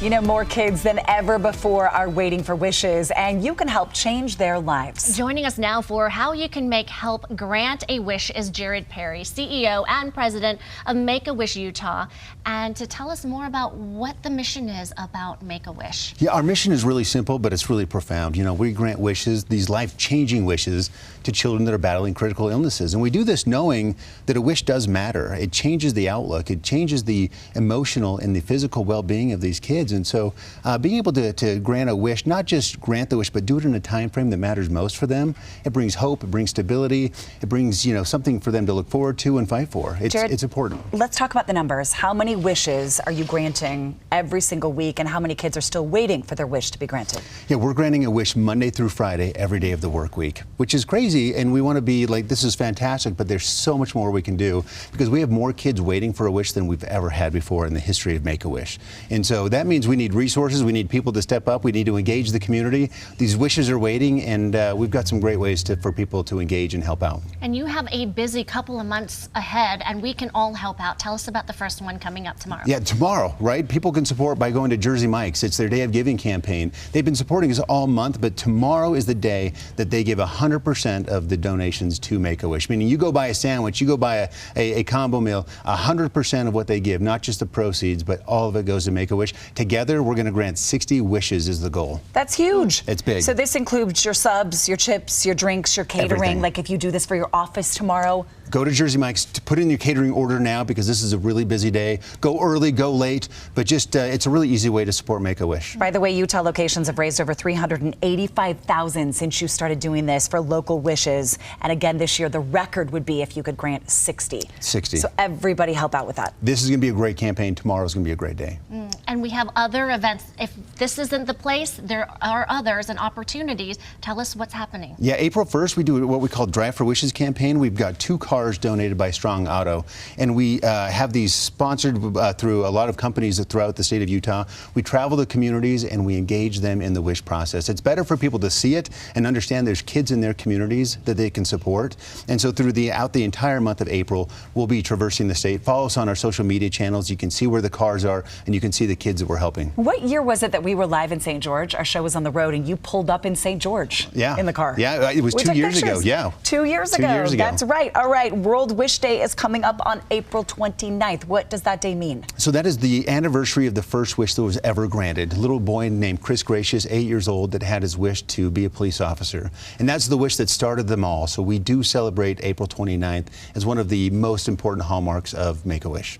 You know, more kids than ever before are waiting for wishes, and you can help change their lives. Joining us now for how you can make help grant a wish is Jared Perry, CEO and president of Make-A-Wish Utah, and to tell us more about what the mission is about Make-A-Wish. Yeah, our mission is really simple, but it's really profound. You know, we grant wishes, these life-changing wishes, to children that are battling critical illnesses. And we do this knowing that a wish does matter. It changes the outlook. It changes the emotional and the physical well-being of these kids. And so being able to grant a wish, not just grant the wish, but do it in a time frame that matters most for them, it brings hope, it brings stability, it brings, you know, something for them to look forward to and fight for. It's important. Let's talk about the numbers. How many wishes are you granting every single week, and how many kids are still waiting for their wish to be granted? Yeah, we're granting a wish Monday through Friday, every day of the work week, which is crazy, and we want to be like, this is fantastic, but there's so much more we can do because we have more kids waiting for a wish than we've ever had before in the history of Make-A-Wish. And so that means we need resources, we need people to step up, we need to engage the community. These wishes are waiting, and we've got some great ways for people to engage and help out. And you have a busy couple of months ahead, and we can all help out. Tell us about the first one coming up tomorrow. Yeah, tomorrow, right? People can support by going to Jersey Mike's. It's their Day of Giving campaign. They've been supporting us all month, but tomorrow is the day that they give 100% of the donations to Make-A-Wish. Meaning you go buy a sandwich, you go buy a combo meal, 100% of what they give, not just the proceeds, but all of it goes to Make-A-Wish. Together, we're going to grant 60 wishes is the goal. That's huge. It's big. So this includes your subs, your chips, your drinks, your catering. Everything. Like if you do this for your office tomorrow. Go to Jersey Mike's to put in your catering order now because this is a really busy day. Go early, go late, but just it's a really easy way to support Make-A-Wish. By the way, Utah locations have raised over $385,000 since you started doing this for local wishes. And again, this year, the record would be if you could grant 60. 60. So everybody help out with that. This is going to be a great campaign. Tomorrow's going to be a great day. And we have other events. If this isn't the place, there are others and opportunities. Tell us what's happening. Yeah, April 1st, we do what we call Drive for Wishes campaign. We've got 2 cars donated by Strong Auto, and we have these sponsored through a lot of companies throughout the state of Utah. We travel to communities and we engage them in the wish process. It's better for people to see it and understand there's kids in their communities that they can support. And so throughout the entire month of April, we'll be traversing the state. Follow us on our social media channels. You can see where the cars are and you can see the kids that we're helping. What year was it that we were live in St. George? Our show was on the road and you pulled up in St. George in the car. Yeah, it was 2 years ago. Yeah. 2 years ago. 2 years ago. That's right. All right. World Wish Day is coming up on April 29th. What does that day mean? So that is the anniversary of the first wish that was ever granted. A little boy named Chris Gracious, 8 years old, that had his wish to be a police officer. And that's the wish that started them all. So we do celebrate April 29th as one of the most important hallmarks of Make-A-Wish.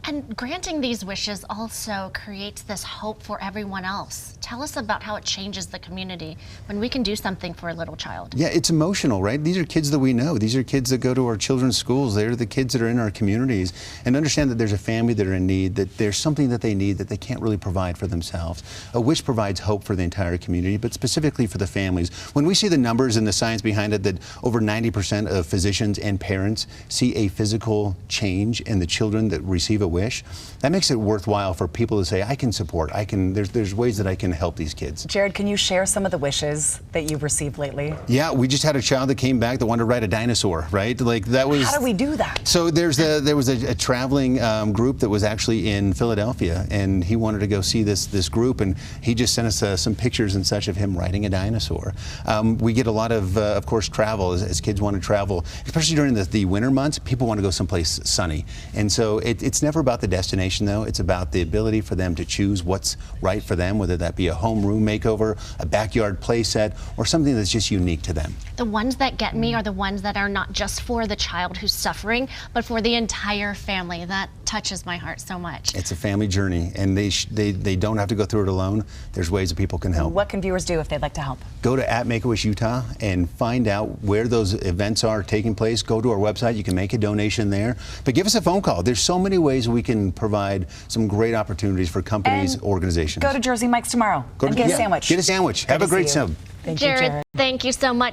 And granting these wishes also creates this hope for everyone else. Tell us about how it changes the community when we can do something for a little child. Yeah, it's emotional, right? These are kids that we know. These are kids that go to our children's schools. They're the kids that are in our communities. And understand that there's a family that are in need, that there's something that they need that they can't really provide for themselves. A wish provides hope for the entire community, but specifically for the families. When we see the numbers and the science behind it, that over 90% of physicians and parents see a physical change in the children that receive a wish, that makes it worthwhile for people to say, I can support, there's ways that I can help these kids. Jared, can you share some of the wishes that you've received lately? Yeah, we just had a child that came back that wanted to ride a dinosaur, right? Like that was. How do we do that? So there was a traveling group that was actually in Philadelphia, and he wanted to go see this group, and he just sent us some pictures and such of him riding a dinosaur. We get a lot of course, travel as kids want to travel, especially during the winter months. People want to go someplace sunny, and so it's never about the destination, though. It's about the ability for them to choose what's right for them, whether that be a home room makeover, a backyard play set, or something that's just unique to them. The ones that get me are the ones that are not just for the child who's suffering, but for the entire family. That touches my heart so much. It's a family journey, and they don't have to go through it alone. There's ways that people can help. What can viewers do if they'd like to help? Go to @Make-A-Wish Utah and find out where those events are taking place. Go to our website. You can make a donation there. But give us a phone call. There's so many ways we can provide some great opportunities for companies, organizations. Go to Jersey Mike's tomorrow and get a sandwich. Get a sandwich. Have a great sub. Thank you, Jared. Thank you so much.